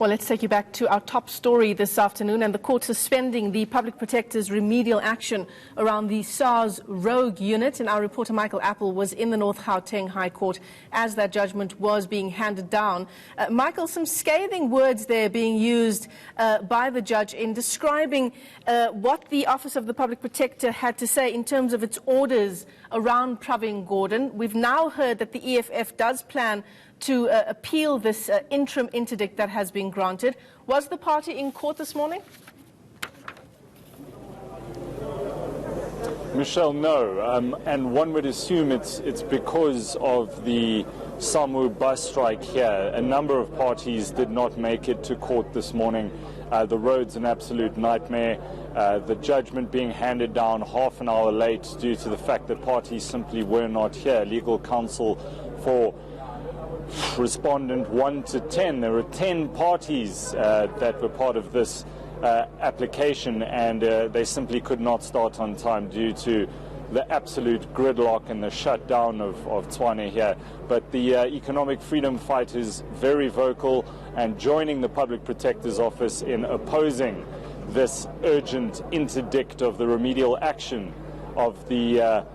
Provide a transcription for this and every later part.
Well, let's take you back to our top story this afternoon and the court suspending the public protector's remedial action around the Sars rogue unit. And our reporter Michael Appel was in the North Gauteng High Court as that judgment was being handed down. Michael, some scathing words there being used by the judge in describing what the Office of the Public Protector had to say in terms of its orders around Pravin Gordhan. We've now heard that the EFF does plan to appeal this interim interdict that has been granted. Was the party in court this morning? Michelle, no. And one would assume it's because of the SAMU bus strike here. A number of parties did not make it to court this morning. The road's an absolute nightmare. The judgment being handed down half an hour late due to the fact that parties simply were not here. Legal counsel for respondent 1 to 10. There were 10 parties that were part of this application, and they simply could not start on time due to the absolute gridlock and the shutdown of Tshwane here. But the economic freedom fight is very vocal and joining the Public Protector's Office in opposing this urgent interdict of the remedial action of the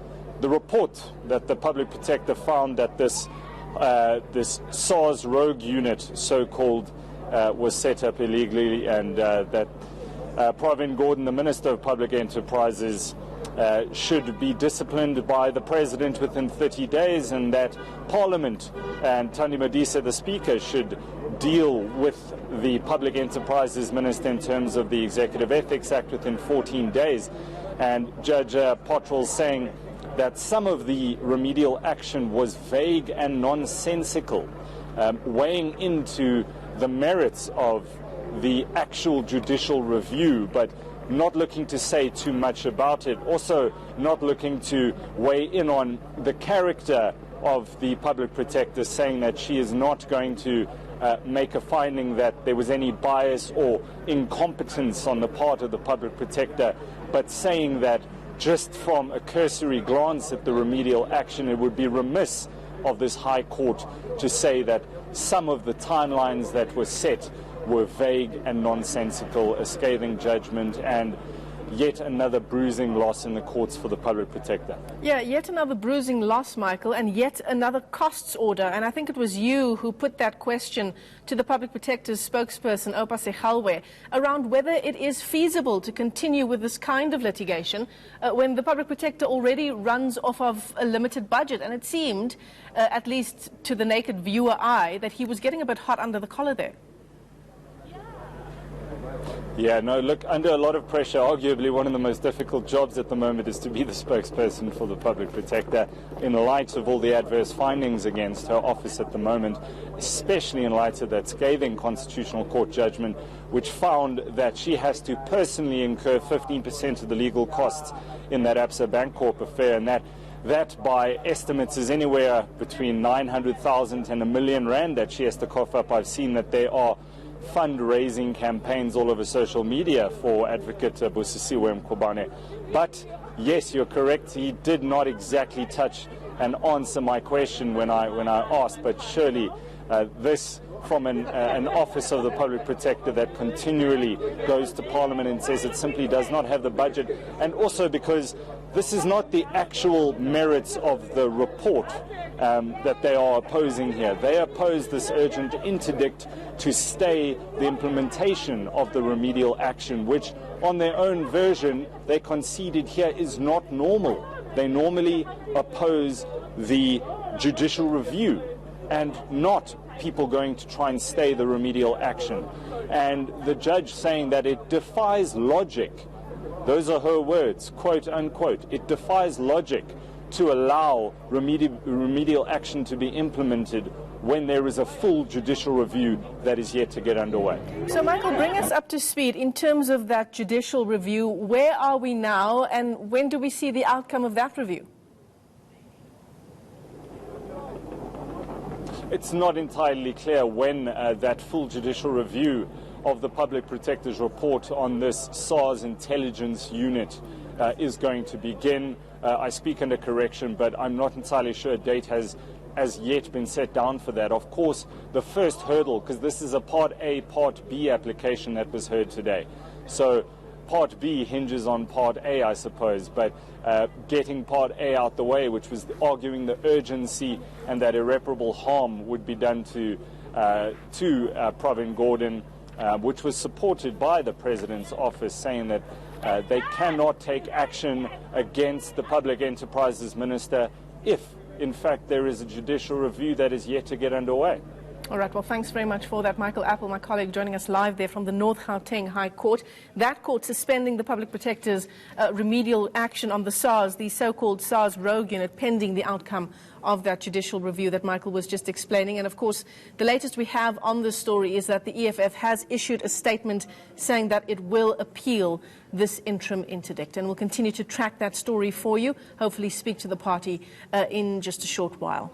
report that the Public Protector found that this Sars rogue unit, so-called, was set up illegally, and that Pravin Gordhan, the Minister of Public Enterprises, should be disciplined by the President within 30 days, and that Parliament and Thandi Modise, the Speaker, should deal with the Public Enterprises Minister in terms of the Executive Ethics Act within 14 days. And Judge Pottrell saying that some of the remedial action was vague and nonsensical, weighing into the merits of the actual judicial review, but not looking to say too much about it. Also not looking to weigh in on the character of the Public Protector, saying that she is not going to make a finding that there was any bias or incompetence on the part of the Public Protector, but saying that just from a cursory glance at the remedial action, it would be remiss of this High Court to say that some of the timelines that were set were vague and nonsensical, a scathing judgment, and yet another bruising loss in the courts for the Public Protector. Yeah, yet another bruising loss, Michael, and yet another costs order. And I think it was you who put that question to the Public Protector's spokesperson, Opa Segalwe, around whether it is feasible to continue with this kind of litigation when the Public Protector already runs off of a limited budget. And it seemed, at least to the naked viewer eye, that he was getting a bit hot under the collar there. Yeah, no, look, under a lot of pressure, arguably one of the most difficult jobs at the moment is to be the spokesperson for the Public Protector in light of all the adverse findings against her office at the moment, especially in light of that scathing Constitutional Court judgment, which found that she has to personally incur 15% of the legal costs in that Absa Bancorp affair, and that by estimates is anywhere between 900,000 and R1 million that she has to cough up. I've seen that there are fundraising campaigns all over social media for Advocate Busisiwe Mkhwebane. But yes, you're correct, he did not exactly touch and answer my question when I asked, but surely this from an office of the Public Protector that continually goes to Parliament and says it simply does not have the budget, and also because this is not the actual merits of the report that they are opposing here. They oppose this urgent interdict to stay the implementation of the remedial action, which on their own version they conceded here is not normal. They normally oppose the judicial review and not people going to try and stay the remedial action. And the judge saying that it defies logic, those are her words, quote unquote, it defies logic to allow remedial action to be implemented when there is a full judicial review that is yet to get underway. So, Michael, bring us up to speed in terms of that judicial review. Where are we now, and when do we see the outcome of that review? It's not entirely clear when that full judicial review of the Public Protector's report on this Sars intelligence unit is going to begin. I speak under correction, but I'm not entirely sure a date has as yet been set down for that. Of course, the first hurdle, because this is a Part A, Part B application that was heard today. So Part B hinges on Part A, I suppose, but getting Part A out the way, which was arguing the urgency and that irreparable harm would be done to Pravin Gordhan, which was supported by the President's office, saying that they cannot take action against the Public Enterprises Minister if, in fact, there is a judicial review that is yet to get underway. All right, well, thanks very much for that. Michael Appel, my colleague, joining us live there from the North Gauteng High Court. That court suspending the Public Protector's remedial action on the Sars, the so-called Sars rogue unit, pending the outcome of that judicial review that Michael was just explaining. And, of course, the latest we have on this story is that the EFF has issued a statement saying that it will appeal this interim interdict. And we'll continue to track that story for you, hopefully speak to the party in just a short while.